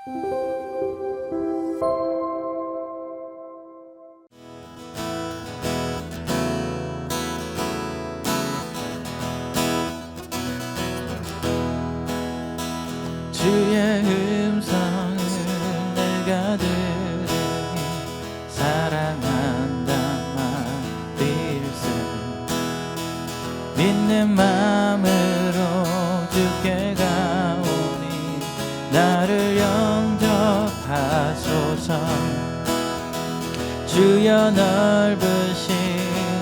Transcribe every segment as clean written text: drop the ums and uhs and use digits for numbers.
주의 음성을 내가 들으니 사랑한다 말일세. 믿는 마음으로 주께 가오니 나를 영접하소서. 주여 넓으신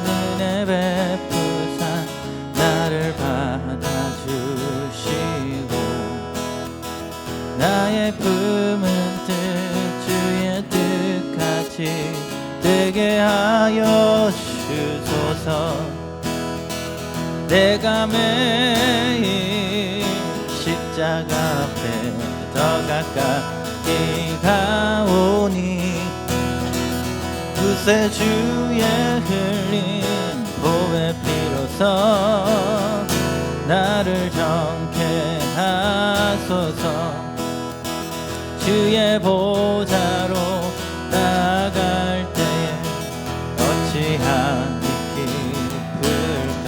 은혜 베푸사 나를 받아주시고 나의 품은 뜻 주의 뜻같이 되게 하여 주소서. 내가 매일 십자가 앞에 더 가까이 가오니 구세주의 흘린 보배 피로써 나를 정케 하소서. 주의 보좌로 나아갈 때에 어찌하니 기쁠까.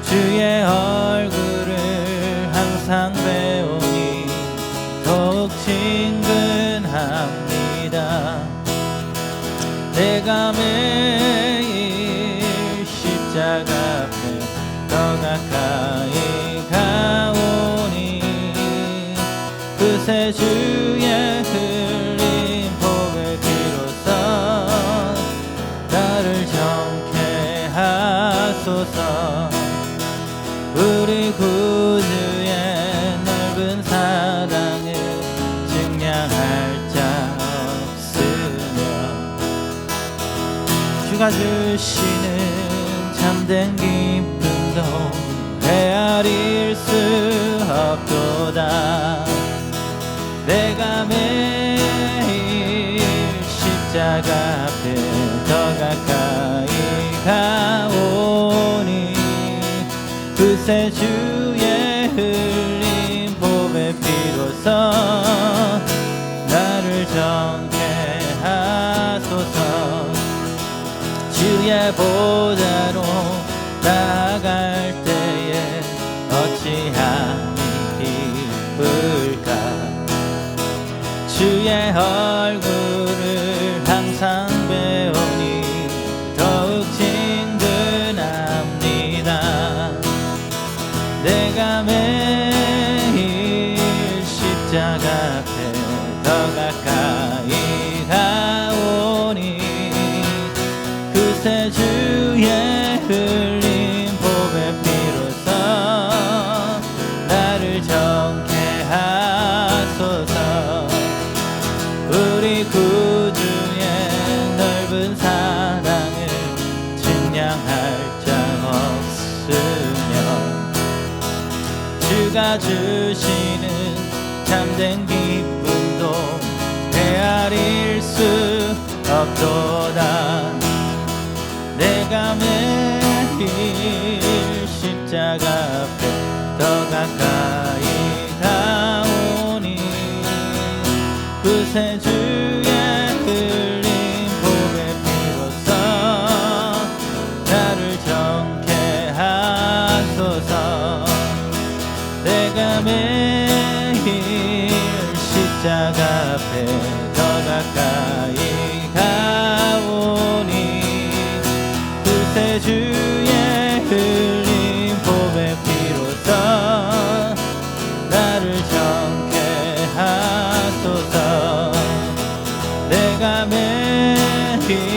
주의 얼굴을 항상 배우니 더욱 친근합니다. 내가 매일 십자가 앞에 더 가까이 가오니 구세주의 흘린 보배 피로써 나를 정케 하소서. 우리 구주의 넓은 사랑을 증량할 자 없으며 주가 주시는 참된 기쁨도 헤아릴 수 없도다. 내가 매일 십자가 앞에 더 가까이 가오니 구세주의 흘린 보배 피로써 나를 정케 하소서. 주의 보좌로 나아갈 때에 어찌하니 기쁠까. 주의 얼굴을 항상 배우니 더욱 친근합니다. 내가 매일 십자가 앞에 더 가까이 가오니 구세주의 흘린 보배 피로써 나를 정케 하소서. 우리 구주의 넓은 사랑을 증량할 자 없으며 주가 주시는 참된 기쁨도 헤아릴 수 없도다. 내가 매일 십자가 앞에 더 가까이 가오니 구세주의 흘린 보배 피로써 나를 정케 하소서. 내가 매일 십자가 앞에 더 가까이 가오니 구세주의 흘린 보배 피로써 나를 정케 하소서. 내가 매일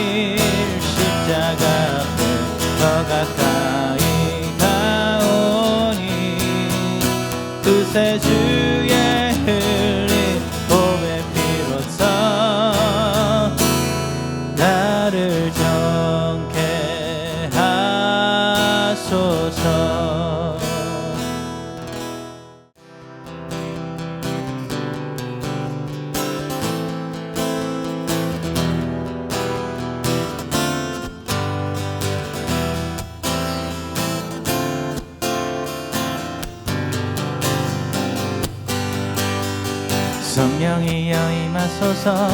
십자가 앞에 더 가까이 가오니 구세주의 흘린 보배 피로써 나를 정케 하소서. 성령이여 임하소서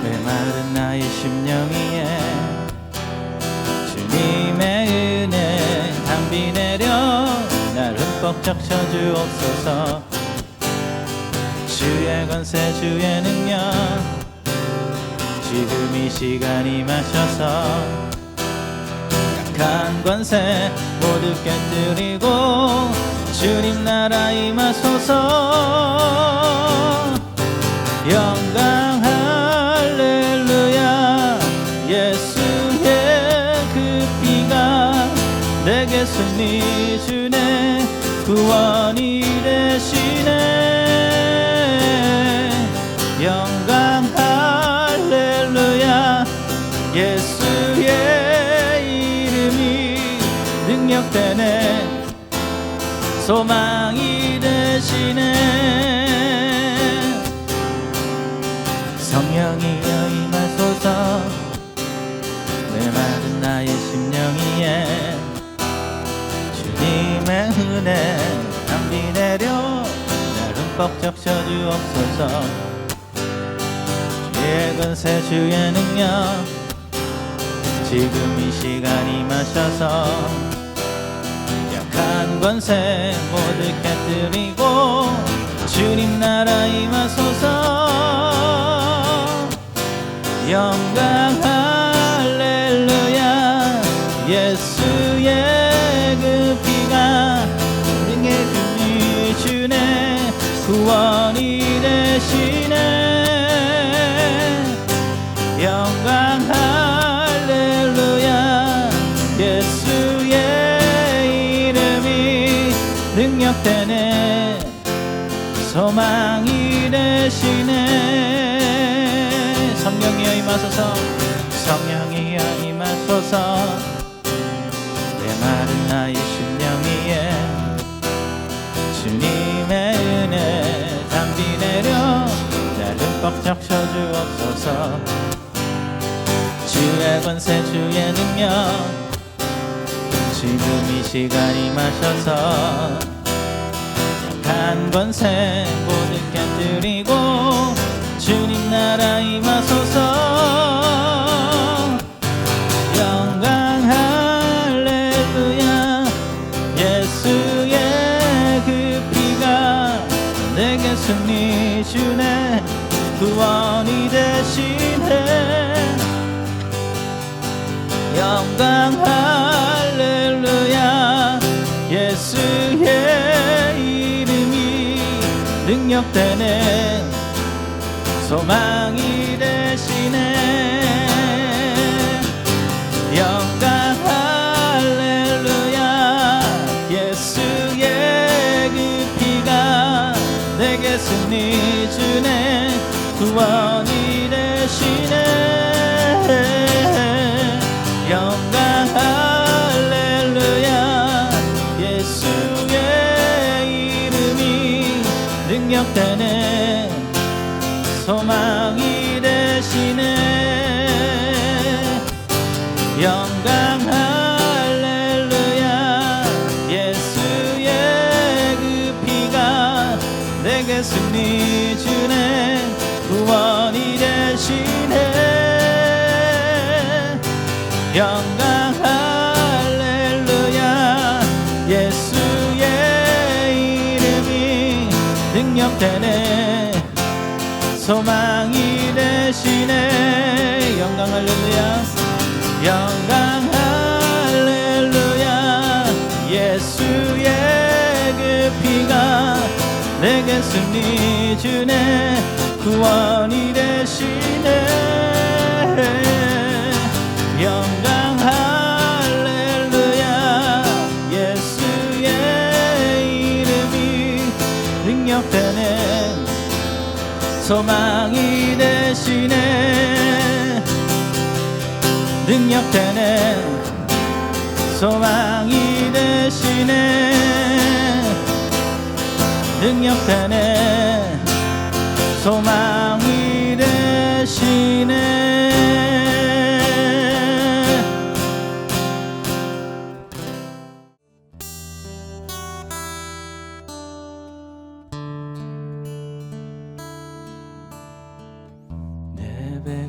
메마른 나의 심령 위에 주님의 은혜 담비 내려 날 흠뻑 적셔 주옵소서. 주의 권세 주의 능력 지금 이 시간 임하셔서 약한 권세 모두 깨뜨리고 주님 나라 임하소서. 영광 할렐루야 예수의 그 피가 내게 승리 주네 구원이 되시네. 영광 할렐루야 예수의 이름이 능력되네 소망이 되시네. 성령이여 임하소서 메마른 나의 심령 위에 주님의 은혜 담비 내려 날 흠뻑 적셔 주옵소서. 주의 권세 주의 능력 지금 이 시간 임하셔서 약한 권세 모두 깨뜨리고 주님 나라 임하소서. 영광 할렐루야 예수의 그 피가 능에 힘이 주네 구원이 되시네. 영광 할렐루야 예수의 이름이 능력되네 소망이 되시네. 성령이여 임하소서 성령이여 임하소서 메마른 나의 심령 위에 주님의 은혜 담비 내려 날 흠뻑 적셔 주옵소서. 주의 권세 주의 능력 지금 이 시간 임하셔서 약한 권세 모두 깨뜨리고 주님 나라 임하소서. 영광 할렐루야 예수의 그 피가 내게 승리 주네 구원이 되시네. 영광 할렐루야 예수의 이름이 능력되네 소망이 되시네. 영광 할렐루야 예수의 그 피가 내게 승리 주네 구원이 되시네. 영광 할렐루야 예수의 이름이 능력되네 소망이 되시네. 영광 할렐루야 예수의 그 피가 내게 승리 주네 구원이 되시네. 영광 할렐루야 예수의 이름이 능력되네 소망이 되시네. 영광 할렐루야 영광 할렐루야 예수의 그 피가 내게 승리 주네 구원이 되시네. 영광 할렐루야 예수의 이름이 능력되네 소망이 되시네. 능력되네 소망이 되시네. 능력되네 소망이 되시네.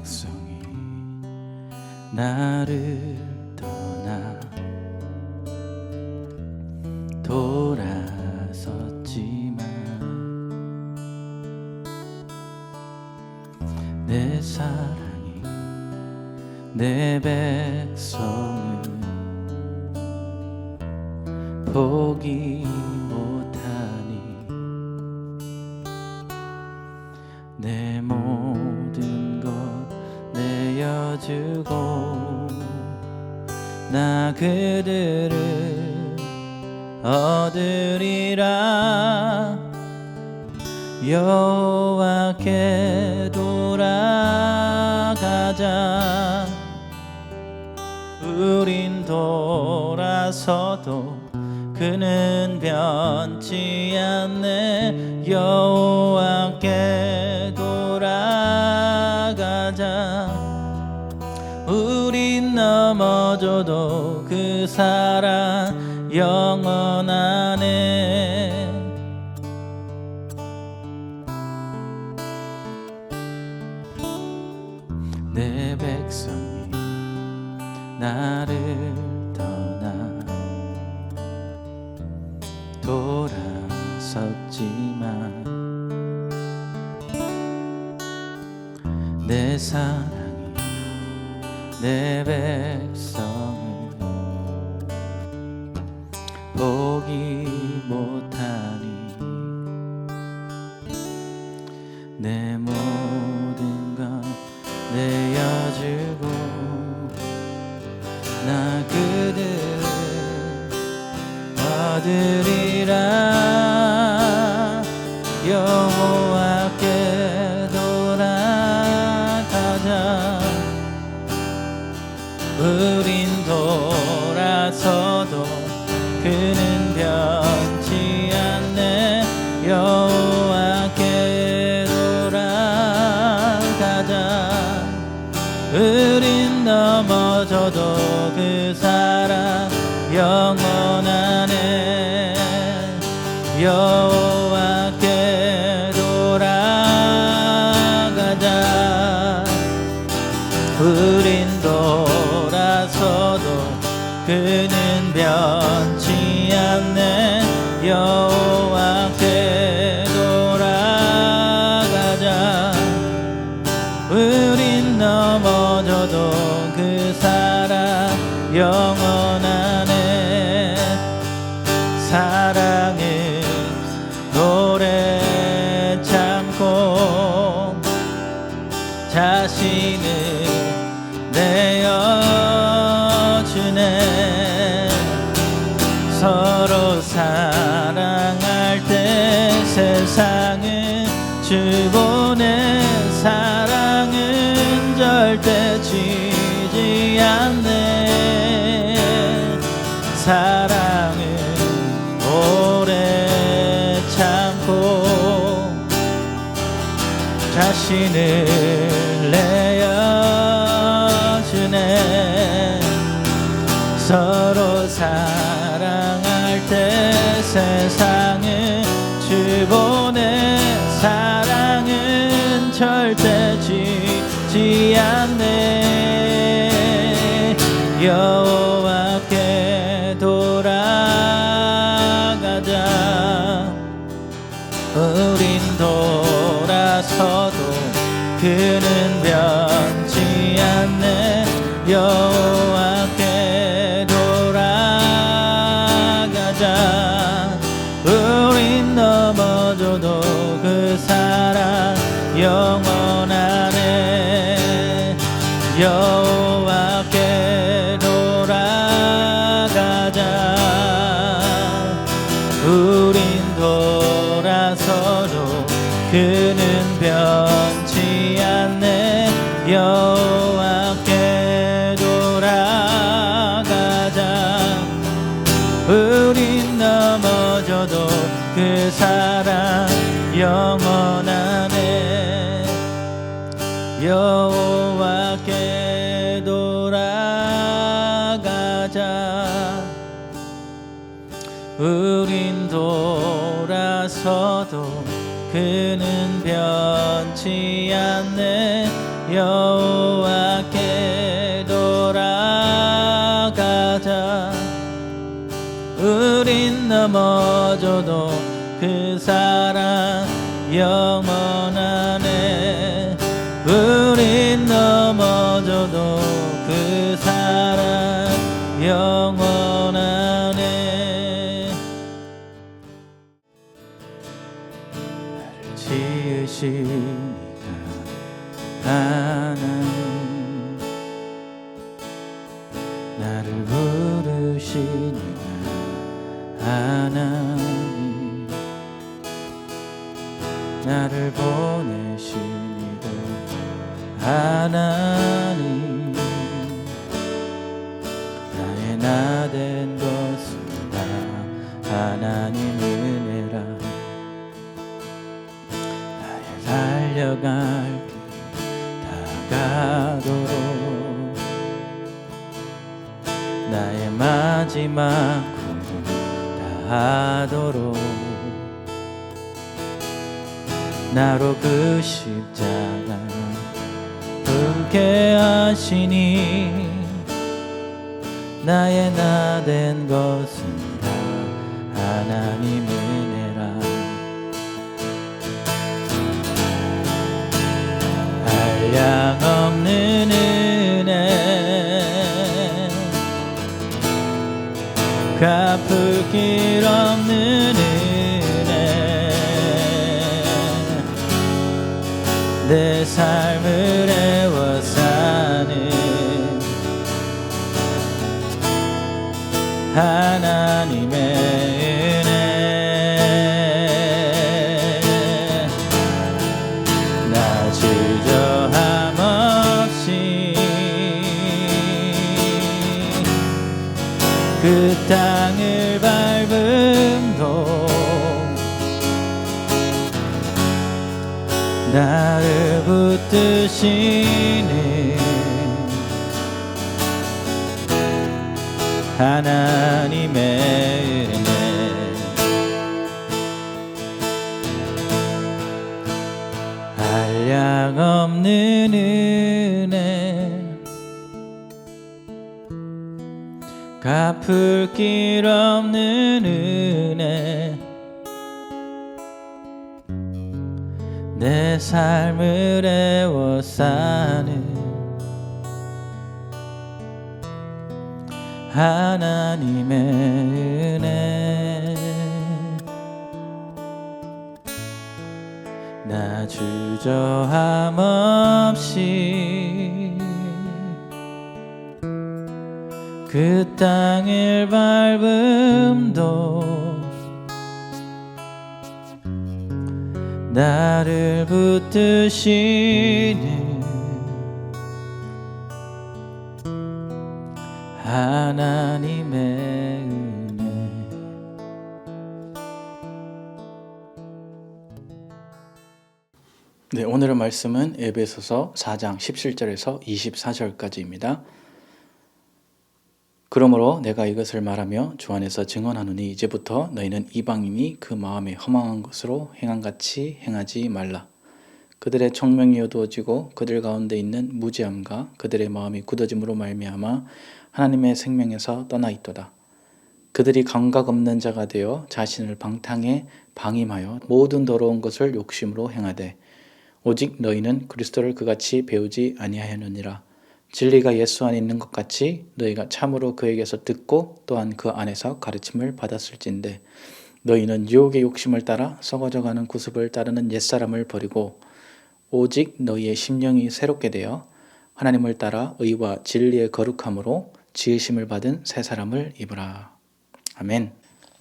백성이 나를 떠나 돌아섰지만 내 사랑이 내 백성을 포기 못하니 내 모든 것 내어주고 나 그들을 얻으리라. 여호와께 돌아가자. 우린 돌아서도 그는 변치 않네. 여호와께 돌아가자. 우린 넘어져도 그 사랑 영원하네. 내 백성이 나를 떠나 돌아섰지만 내 사랑이 내 백성을 포기 못하니 내 모든 것 내어주고 나 그들을 얻으리라. 여호와께 돌아가자. 우린 돌아서도 그는 변치 않네. 여호와께 돌아가자. 우린 넘어져도 그 사랑 영원하네. 여호와께 돌아가자. 우린 돌아서도 그는 변치 않네. 여호와께 돌아가자. 우린 넘어져도 그 사랑 영원하네. 사랑은 오래 참고 자신을 내어주네. 서로 사랑할 때 세상은 주보내. 사랑은 절대 지지 않네. 사랑은 오래 참고 자신을 내어주네. 서로 사랑할 때 세상은 주보내. 사랑은 절대 지지 않네. 여호와께 돌아가자. 우린 돌아서도 그는 변치 않네. 여호와께 돌아가자. 우린 넘어져도 그 사랑 영원하네. 여호와께 돌아가자. 우린 돌아서도 그는 변치 않네. 여호와께 돌아가자. 우린 넘어져도 그 사랑 영원하네. 여호와께 돌아가자. 우린 돌아서도 그는 변치 않네. 여호와께 돌아가자. 우린 넘어져도 그 사랑 영원하네. 우린 넘어져도 그 사랑 영원하네. 나를 지으시니가 하나님, 나를 부르시니가 하나님, 나를 보내시니가 하나님, 나의 나된 것은 다 하나님 은혜라. 나의 달려갈 길 다가도록, 나의 마지막 꿈을 다하도록, 나로 그 십자가 품게 하시니 나의 나된 것은 다 하나님 은혜라. 한량없는 은혜, 갚을 길 없는 은혜, 내 삶을 애워 사는 하나님의 은혜. 나 주저함 없이 그 땅을 밟음도 나를 붙드시는 하나님의 은혜. 한량없는 은혜, 갚을 길 없는 은혜, 내 삶을 애워 사는 하나님의 은혜. 나 주저함 없이 그 땅을 밟음도 나를 붙드시는 하나님의 은혜. 네, 오늘의 말씀은 에베소서 4장 17절에서 24절까지입니다. 그러므로 내가 이것을 말하며 주 안에서 증언하노니 이제부터 너희는 이방인이 그 마음에 허망한 것으로 행함같이 행하지 말라. 그들의 청명이 어두워지고 그들 가운데 있는 무지함과 그들의 마음이 굳어짐으로 말미암아 하나님의 생명에서 떠나 있도다. 그들이 감각 없는 자가 되어 자신을 방탕에 방임하여 모든 더러운 것을 욕심으로 행하되 오직 너희는 그리스도를 그같이 배우지 아니하였느니라. 진리가 예수 안에 있는 것 같이 너희가 참으로 그에게서 듣고 또한 그 안에서 가르침을 받았을진데 너희는 유혹의 욕심을 따라 썩어져가는 구습을 따르는 옛사람을 버리고 오직 너희의 심령이 새롭게 되어 하나님을 따라 의와 진리의 거룩함으로 지으심을 받은 새 사람을 입으라. 아멘.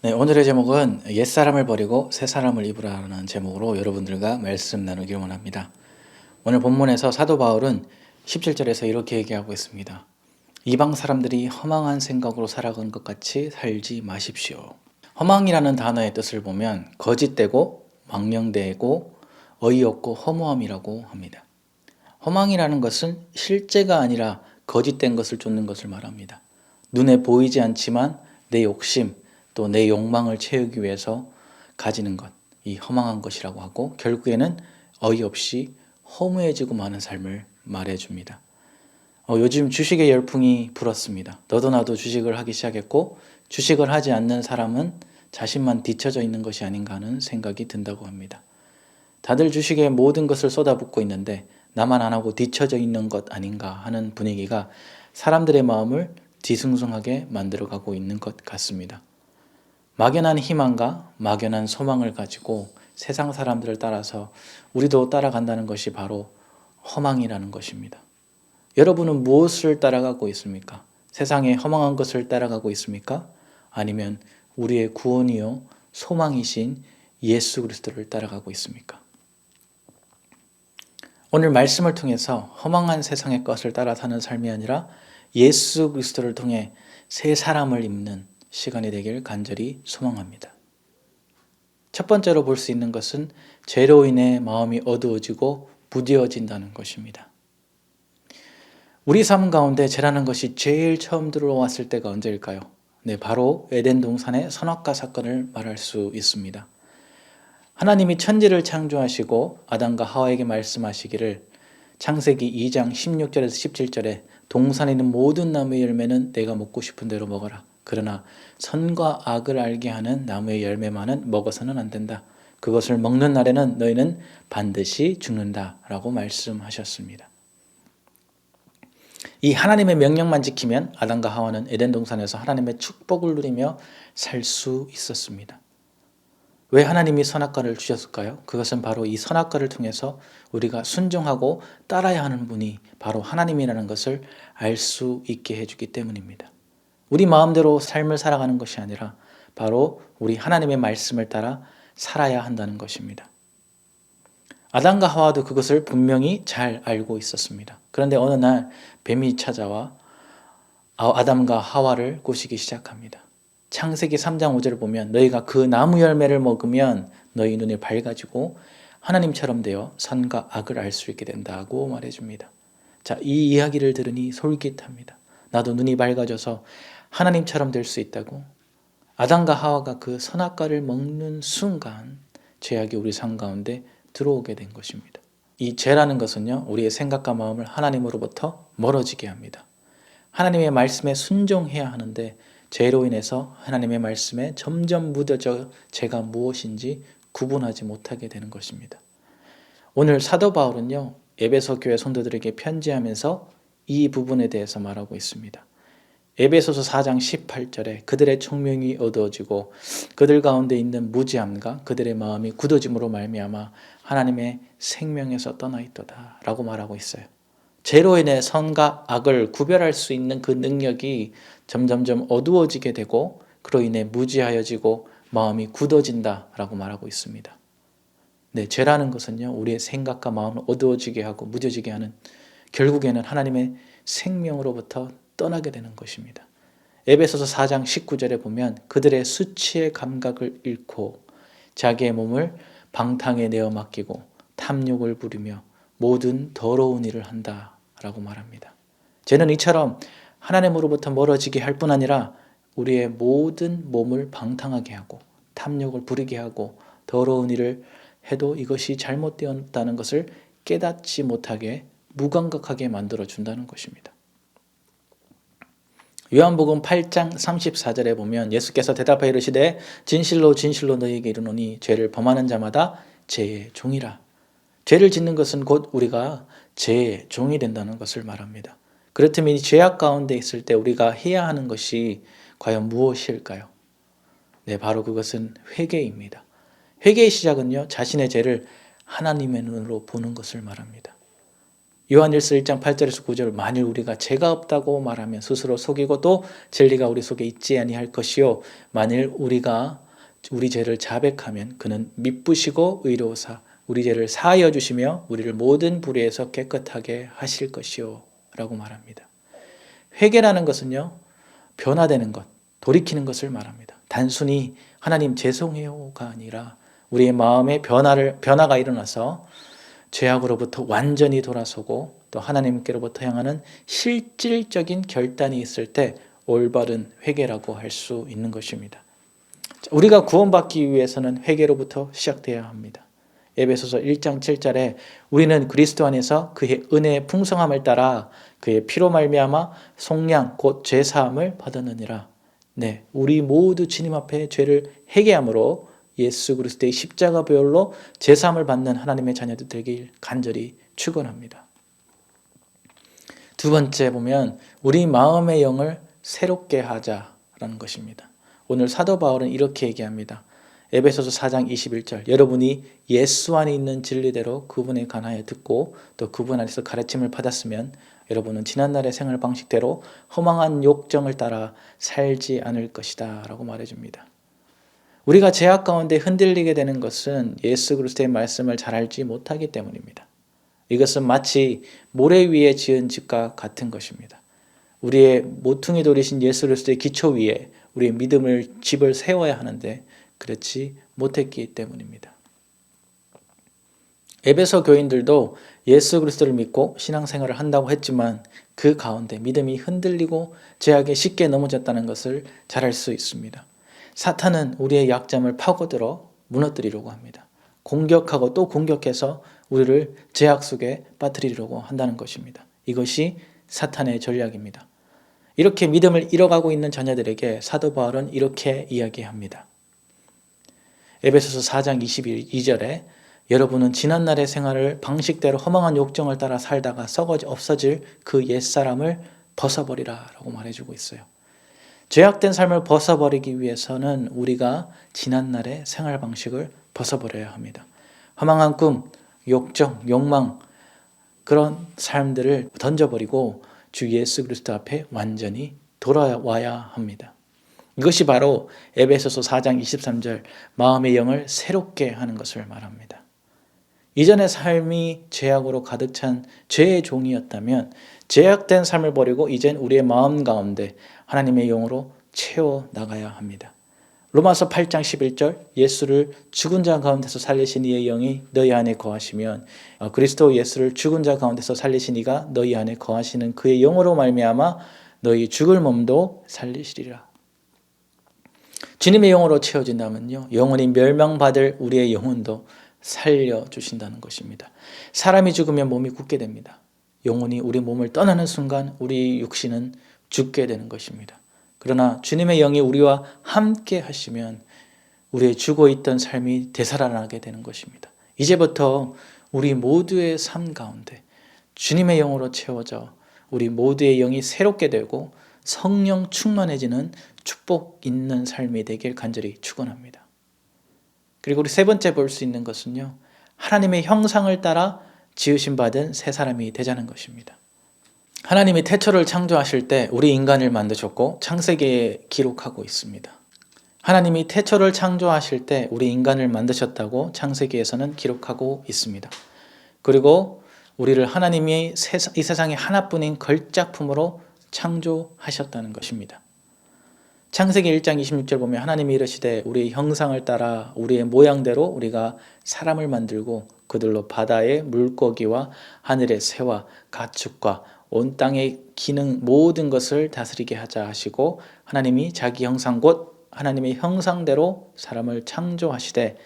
네, 오늘의 제목은 옛사람을 버리고 새 사람을 입으라는 제목으로 여러분들과 말씀 나누길 원합니다. 오늘 본문에서 사도 바울은 17절에서 이렇게 얘기하고 있습니다. 이방 사람들이 허망한 생각으로 살아가는 것 같이 살지 마십시오. 허망이라는 단어의 뜻을 보면 거짓되고 망령되고 어이없고 허무함이라고 합니다. 허망이라는 것은 실제가 아니라 거짓된 것을 쫓는 것을 말합니다. 눈에 보이지 않지만 내 욕심 또 내 욕망을 채우기 위해서 가지는 것, 이 허망한 것이라고 하고 결국에는 어이없이 허무해지고 마는 삶을 말해줍니다. 요즘 주식의 열풍이 불었습니다. 너도 나도 주식을 하기 시작했고 주식을 하지 않는 사람은 자신만 뒤처져 있는 것이 아닌가 하는 생각이 든다고 합니다. 다들 주식에 모든 것을 쏟아붓고 있는데 나만 안 하고 뒤처져 있는 것 아닌가 하는 분위기가 사람들의 마음을 뒤숭숭하게 만들어가고 있는 것 같습니다. 막연한 희망과 막연한 소망을 가지고 세상 사람들을 따라서 우리도 따라간다는 것이 바로 허망이라는 것입니다. 여러분은 무엇을 따라가고 있습니까? 세상의 허망한 것을 따라가고 있습니까? 아니면 우리의 구원이요 소망이신 예수 그리스도를 따라가고 있습니까? 오늘 말씀을 통해서 허망한 세상의 것을 따라 사는 삶이 아니라 예수 그리스도를 통해 새 사람을 입는 시간이 되길 간절히 소망합니다. 첫 번째로 볼 수 있는 것은 죄로 인해 마음이 어두워지고 무뎌진다는 것입니다. 우리 삶 가운데 죄라는 것이 제일 처음 들어왔을 때가 언제일까요? 네, 바로 에덴 동산의 선악과 사건을 말할 수 있습니다. 하나님이 천지를 창조하시고 아담과 하와에게 말씀하시기를 창세기 2장 16절에서 17절에 동산에 있는 모든 나무의 열매는 내가 먹고 싶은 대로 먹어라. 그러나 선과 악을 알게 하는 나무의 열매만은 먹어서는 안 된다. 그것을 먹는 날에는 너희는 반드시 죽는다 라고 말씀하셨습니다. 이 하나님의 명령만 지키면 아담과 하와는 에덴 동산에서 하나님의 축복을 누리며 살 수 있었습니다. 왜 하나님이 선악과를 주셨을까요? 그것은 바로 이 선악과를 통해서 우리가 순종하고 따라야 하는 분이 바로 하나님이라는 것을 알 수 있게 해주기 때문입니다. 우리 마음대로 삶을 살아가는 것이 아니라 바로 우리 하나님의 말씀을 따라 살아야 한다는 것입니다. 아담과 하와도 그것을 분명히 잘 알고 있었습니다. 그런데 어느 날 뱀이 찾아와 아담과 하와를 꼬시기 시작합니다. 창세기 3장 5절을 보면 너희가 그 나무 열매를 먹으면 너희 눈이 밝아지고 하나님처럼 되어 선과 악을 알 수 있게 된다고 말해줍니다. 자, 이 이야기를 들으니 솔깃합니다. 나도 눈이 밝아져서 하나님처럼 될 수 있다고. 아담과 하와가 그 선악과를 먹는 순간 죄악이 우리 삶 가운데 들어오게 된 것입니다. 이 죄라는 것은요, 우리의 생각과 마음을 하나님으로부터 멀어지게 합니다. 하나님의 말씀에 순종해야 하는데 죄로 인해서 하나님의 말씀에 점점 묻어져 죄가 무엇인지 구분하지 못하게 되는 것입니다. 오늘 사도 바울은요, 에베소 교회 성도들에게 편지하면서 이 부분에 대해서 말하고 있습니다. 에베소서 4장 18절에 그들의 총명이 어두워지고 그들 가운데 있는 무지함과 그들의 마음이 굳어짐으로 말미암아 하나님의 생명에서 떠나 있도다 라고 말하고 있어요. 죄로 인해 선과 악을 구별할 수 있는 그 능력이 점점점 어두워지게 되고 그로 인해 무지하여지고 마음이 굳어진다 라고 말하고 있습니다. 네, 죄라는 것은요, 우리의 생각과 마음을 어두워지게 하고 무뎌지게 하는, 결국에는 하나님의 생명으로부터 떠나게 되는 것입니다. 에베소서 4장 19절에 보면 그들의 수치의 감각을 잃고 자기의 몸을 방탕에 내어 맡기고 탐욕을 부리며 모든 더러운 일을 한다라고 말합니다. 죄는 이처럼 하나님으로부터 멀어지게 할 뿐 아니라 우리의 모든 몸을 방탕하게 하고 탐욕을 부리게 하고 더러운 일을 해도 이것이 잘못되었다는 것을 깨닫지 못하게 무감각하게 만들어준다는 것입니다. 요한복음 8장 34절에 보면 예수께서 대답하여 이르시되 진실로 진실로 너희에게 이르노니 죄를 범하는 자마다 죄의 종이라. 죄를 짓는 것은 곧 우리가 죄의 종이 된다는 것을 말합니다. 그렇다면 이 죄악 가운데 있을 때 우리가 해야 하는 것이 과연 무엇일까요? 네, 바로 그것은 회개입니다. 회개의 시작은요, 자신의 죄를 하나님의 눈으로 보는 것을 말합니다. 요한일서 1장 8절에서 9절, 만일 우리가 죄가 없다고 말하면 스스로 속이고 또 진리가 우리 속에 있지 아니할 것이요 만일 우리가 우리 죄를 자백하면 그는 미쁘시고 의로우사 우리 죄를 사하여 주시며 우리를 모든 불의에서 깨끗하게 하실 것이요 라고 말합니다. 회개라는 것은요, 변화되는 것, 돌이키는 것을 말합니다. 단순히 하나님 죄송해요가 아니라 우리의 마음에 변화가 일어나서 죄악으로부터 완전히 돌아서고 또 하나님께로부터 향하는 실질적인 결단이 있을 때 올바른 회개라고 할 수 있는 것입니다. 우리가 구원받기 위해서는 회개로부터 시작돼야 합니다. 에베소서 1장 7절에 우리는 그리스도 안에서 그의 은혜의 풍성함을 따라 그의 피로 말미암아 속량 곧 죄 사함을 받았느니라. 네, 우리 모두 주님 앞에 죄를 회개함으로 예수 그리스도의 십자가 보혈로 죄 사함을 받는 하나님의 자녀들 되길 간절히 축원합니다. 두 번째 보면 우리 마음의 영을 새롭게 하자라는 것입니다. 오늘 사도 바울은 이렇게 얘기합니다. 에베소서 4장 21절 여러분이 예수 안에 있는 진리대로 그분에 관하여 듣고 또 그분 안에서 가르침을 받았으면 여러분은 지난날의 생활 방식대로 허망한 욕정을 따라 살지 않을 것이다 라고 말해줍니다. 우리가 죄악 가운데 흔들리게 되는 것은 예수 그리스도의 말씀을 잘 알지 못하기 때문입니다. 이것은 마치 모래 위에 지은 집과 같은 것입니다. 우리의 모퉁이 돌이신 예수 그리스도의 기초 위에 우리의 믿음을 집을 세워야 하는데 그렇지 못했기 때문입니다. 에베소 교인들도 예수 그리스도를 믿고 신앙생활을 한다고 했지만 그 가운데 믿음이 흔들리고 죄악에 쉽게 넘어졌다는 것을 잘 알 수 있습니다. 사탄은 우리의 약점을 파고들어 무너뜨리려고 합니다. 공격하고 또 공격해서 우리를 죄악 속에 빠뜨리려고 한다는 것입니다. 이것이 사탄의 전략입니다. 이렇게 믿음을 잃어가고 있는 자녀들에게 사도 바울은 이렇게 이야기합니다. 에베소서 4장 22절에 여러분은 지난날의 생활을 방식대로 허망한 욕정을 따라 살다가 썩어 없어질 그 옛사람을 벗어버리라 라고 말해주고 있어요. 죄악된 삶을 벗어버리기 위해서는 우리가 지난날의 생활 방식을 벗어버려야 합니다. 허망한 꿈, 욕정, 욕망 그런 삶들을 던져버리고 주 예수 그리스도 앞에 완전히 돌아와야 합니다. 이것이 바로 에베소서 4장 23절 마음의 영을 새롭게 하는 것을 말합니다. 이전의 삶이 죄악으로 가득 찬 죄의 종이었다면 죄악된 삶을 버리고 이젠 우리의 마음 가운데 하나님의 영으로 채워 나가야 합니다. 로마서 8장 11절 예수를 죽은 자 가운데서 살리신 이의 영이 너희 안에 거하시면 그리스도 예수를 죽은 자 가운데서 살리신 이가 너희 안에 거하시는 그의 영으로 말미암아 너희 죽을 몸도 살리시리라. 주님의 영으로 채워진다면요 영원히 멸망받을 우리의 영혼도 살려주신다는 것입니다. 사람이 죽으면 몸이 굳게 됩니다. 영혼이 우리 몸을 떠나는 순간 우리 육신은 죽게 되는 것입니다. 그러나 주님의 영이 우리와 함께 하시면 우리의 죽어있던 삶이 되살아나게 되는 것입니다. 이제부터 우리 모두의 삶 가운데 주님의 영으로 채워져 우리 모두의 영이 새롭게 되고 성령 충만해지는 축복 있는 삶이 되길 간절히 축원합니다. 그리고 우리 세 번째 볼 수 있는 것은요. 하나님의 형상을 따라 지으심 받은 새 사람이 되자는 것입니다. 하나님이 태초를 창조하실 때 우리 인간을 만드셨고 창세기에 기록하고 있습니다. 하나님이 태초를 창조하실 때 우리 인간을 만드셨다고 창세기에서는 기록하고 있습니다. 그리고 우리를 하나님이 이 세상에 하나뿐인 걸작품으로 창조하셨다는 것입니다. 창세기 1장 26절 보면 하나님이 이르시되 우리의 형상을 따라 우리의 모양대로 우리가 사람을 만들고 그들로 바다의 물고기와 하늘의 새와 가축과 온 땅의 기능 모든 것을 다스리게 하자 하시고 하나님이 자기 형상 곧 하나님의 형상대로 사람을 창조하시되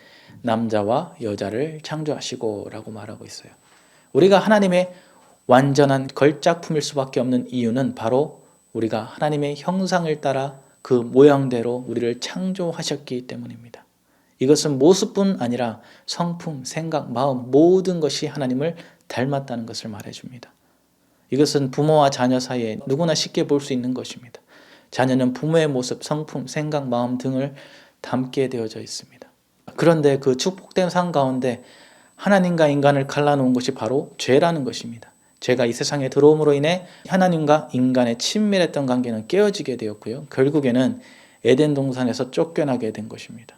남자와 여자를 창조하시고 라고 말하고 있어요. 우리가 하나님의 완전한 걸작품일 수밖에 없는 이유는 바로 우리가 하나님의 형상을 따라 그 모양대로 우리를 창조하셨기 때문입니다. 이것은 모습뿐 아니라 성품, 생각, 마음 모든 것이 하나님을 닮았다는 것을 말해줍니다. 이것은 부모와 자녀 사이에 누구나 쉽게 볼 수 있는 것입니다. 자녀는 부모의 모습, 성품, 생각, 마음 등을 담게 되어져 있습니다. 그런데 그 축복된 삶 가운데 하나님과 인간을 갈라놓은 것이 바로 죄라는 것입니다. 죄가 이 세상에 들어옴으로 인해 하나님과 인간의 친밀했던 관계는 깨어지게 되었고요. 결국에는 에덴 동산에서 쫓겨나게 된 것입니다.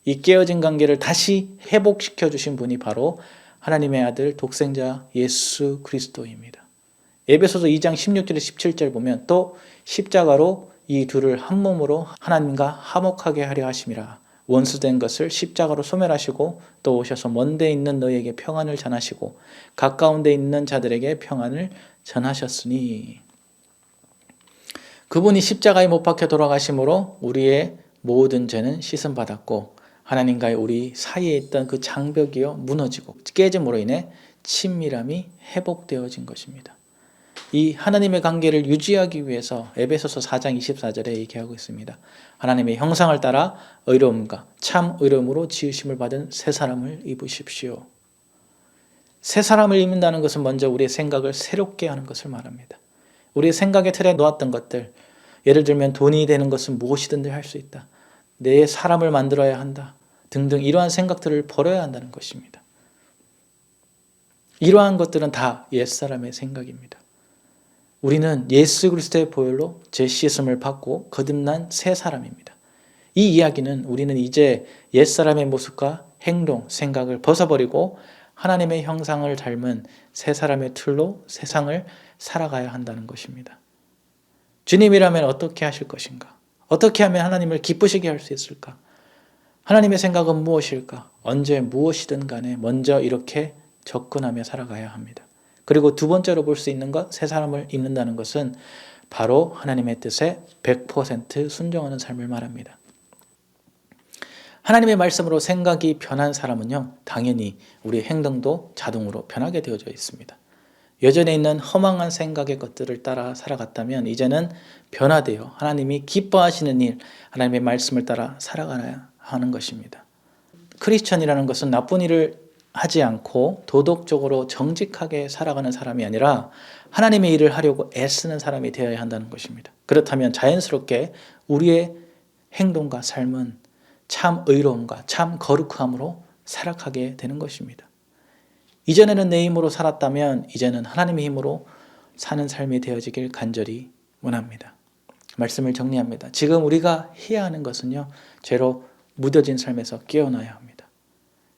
이 깨어진 관계를 다시 회복시켜 주신 분이 바로 하나님의 아들 독생자 예수 그리스도입니다. 에베소서 2장 16절에 17절 보면 또 십자가로 이 둘을 한 몸으로 하나님과 화목하게 하려 하심이라. 원수된 것을 십자가로 소멸하시고 또 오셔서 먼 데 있는 너희에게 평안을 전하시고 가까운 데 있는 자들에게 평안을 전하셨으니 그분이 십자가에 못 박혀 돌아가심으로 우리의 모든 죄는 씻음받았고 하나님과의 우리 사이에 있던 그 장벽이요 무너지고 깨짐으로 인해 친밀함이 회복되어진 것입니다. 이 하나님의 관계를 유지하기 위해서 에베소서 4장 24절에 얘기하고 있습니다. 하나님의 형상을 따라 의로움과 참 의로움으로 지으심을 받은 새 사람을 입으십시오. 새 사람을 입는다는 것은 먼저 우리의 생각을 새롭게 하는 것을 말합니다. 우리의 생각의 틀에 놓았던 것들, 예를 들면 돈이 되는 것은 무엇이든지 할 수 있다, 내 사람을 만들어야 한다 등등 이러한 생각들을 버려야 한다는 것입니다. 이러한 것들은 다 옛사람의 생각입니다. 우리는 예수 그리스도의 보혈로 재씻음을 받고 거듭난 새 사람입니다. 이 이야기는 우리는 이제 옛사람의 모습과 행동, 생각을 벗어버리고 하나님의 형상을 닮은 새 사람의 틀로 세상을 살아가야 한다는 것입니다. 주님이라면 어떻게 하실 것인가? 어떻게 하면 하나님을 기쁘시게 할 수 있을까? 하나님의 생각은 무엇일까? 언제 무엇이든 간에 먼저 이렇게 접근하며 살아가야 합니다. 그리고 두 번째로 볼 수 있는 것, 새 사람을 입는다는 것은 바로 하나님의 뜻에 100% 순종하는 삶을 말합니다. 하나님의 말씀으로 생각이 변한 사람은요, 당연히 우리의 행동도 자동으로 변하게 되어져 있습니다. 여전히 있는 허망한 생각의 것들을 따라 살아갔다면 이제는 변화되어 하나님이 기뻐하시는 일, 하나님의 말씀을 따라 살아가야 하는 것입니다. 크리스천이라는 것은 나쁜 일을 하지 않고 도덕적으로 정직하게 살아가는 사람이 아니라 하나님의 일을 하려고 애쓰는 사람이 되어야 한다는 것입니다. 그렇다면 자연스럽게 우리의 행동과 삶은 참 의로움과 참 거룩함으로 살아가게 되는 것입니다. 이전에는 내 힘으로 살았다면 이제는 하나님의 힘으로 사는 삶이 되어지길 간절히 원합니다. 말씀을 정리합니다. 지금 우리가 해야 하는 것은요, 죄로 무뎌진 삶에서 깨어나야 합니다.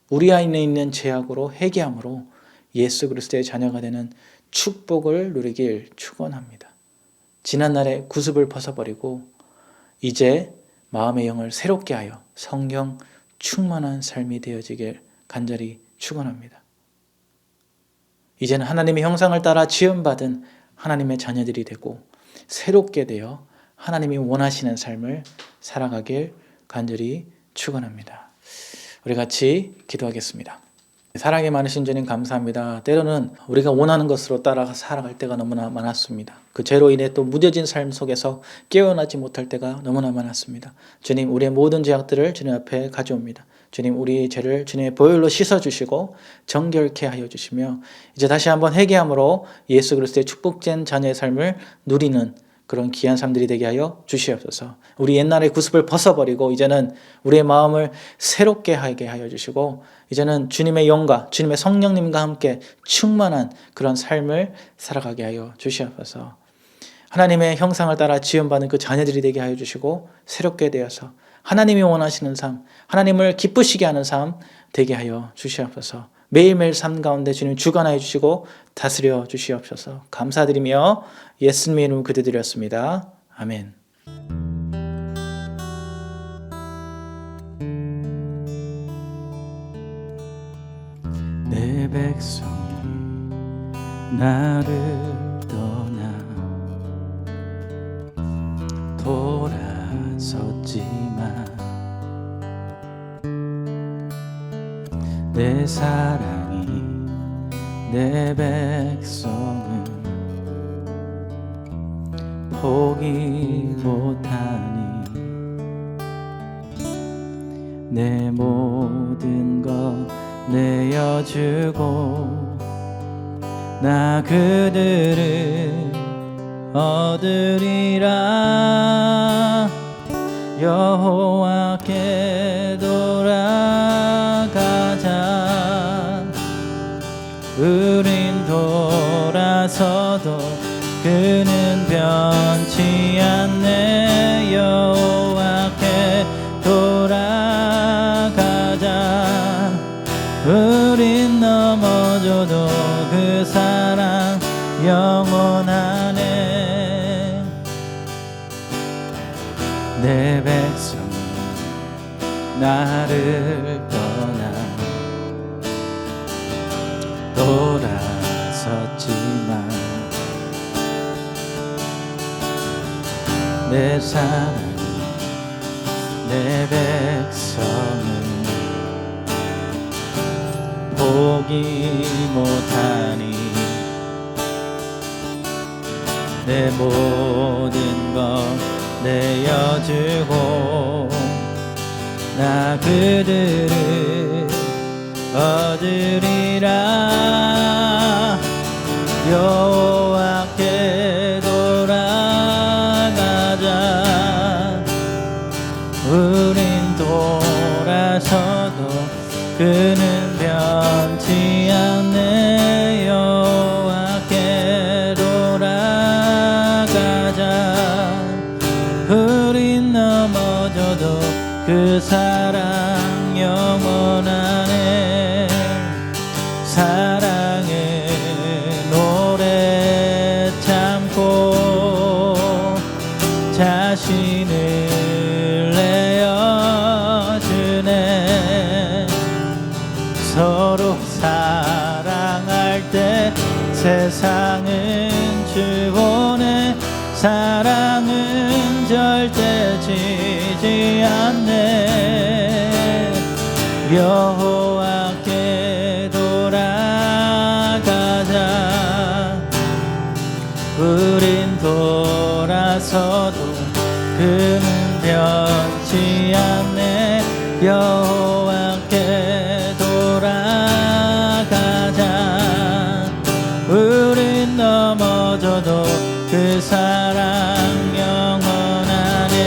우리 안에 있는 죄악으로 회개함으로 예수 그리스도의 자녀가 되는 축복을 누리길 축원합니다. 지난날의 구습을 벗어버리고 이제 마음의 영을 새롭게 하여 성령 충만한 삶이 되어지길 간절히 축원합니다. 이제는 하나님의 형상을 따라 지음받은 하나님의 자녀들이 되고 새롭게 되어 하나님이 원하시는 삶을 살아가길 간절히 축원합니다. 우리 같이 기도하겠습니다. 사랑이 많으신 주님 감사합니다. 때로는 우리가 원하는 것으로 따라 살아갈 때가 너무나 많았습니다. 그 죄로 인해 또 무뎌진 삶 속에서 깨어나지 못할 때가 너무나 많았습니다. 주님, 우리의 모든 죄악들을 주님 앞에 가져옵니다. 주님, 우리의 죄를 주님의 보혈로 씻어주시고 정결케 하여 주시며 이제 다시 한번 회개함으로 예수 그리스도의 축복된 자녀의 삶을 누리는 그런 귀한 삶들이 되게 하여 주시옵소서. 우리 옛날의 구습을 벗어버리고 이제는 우리의 마음을 새롭게 하게 하여 주시고 이제는 주님의 영과 주님의 성령님과 함께 충만한 그런 삶을 살아가게 하여 주시옵소서. 하나님의 형상을 따라 지음받은 그 자녀들이 되게 하여 주시고 새롭게 되어서 하나님이 원하시는 삶, 하나님을 기쁘시게 하는 삶 되게 하여 주시옵소서. 매일매일 삶 가운데 주님 주관하여 주시고 다스려 주시옵소서. 감사드리며 예수님의 이름으로 기도드렸습니다. 아멘. 내 백성이 나를 떠나 돌아섰지만 내 사랑이 내 백성을 포기 못하니 내 모든 것 내어주고 나 그들을 얻으리라. 여호와께 돌아가자. 우린 돌아서도 그는 변치 않네. 여호와께 돌아가자. 우린 넘어져도 그 사랑 영원하네. 내 백성은 나를 떠나 돌아섰지만 내 사랑 내 백성은 포기 못하니 내 모든 것 내어주고 나 그들을 얻으리라. 여호와께 돌아가자. 우린 돌아서도 그는 변치 않네. 여호와께 돌아가자. 우린 넘어져도 그 사랑 영원하네. 사랑의 노래 참고 자신을 내어주네. 서로 사랑할 때 세상은 주보네. 사랑은 절대 지지 않네. 여호와께 돌아가자. 우린 돌아서도 그는 변치 않네. 여호와께 돌아가자. 우린 넘어져도 그 사랑 영원하네.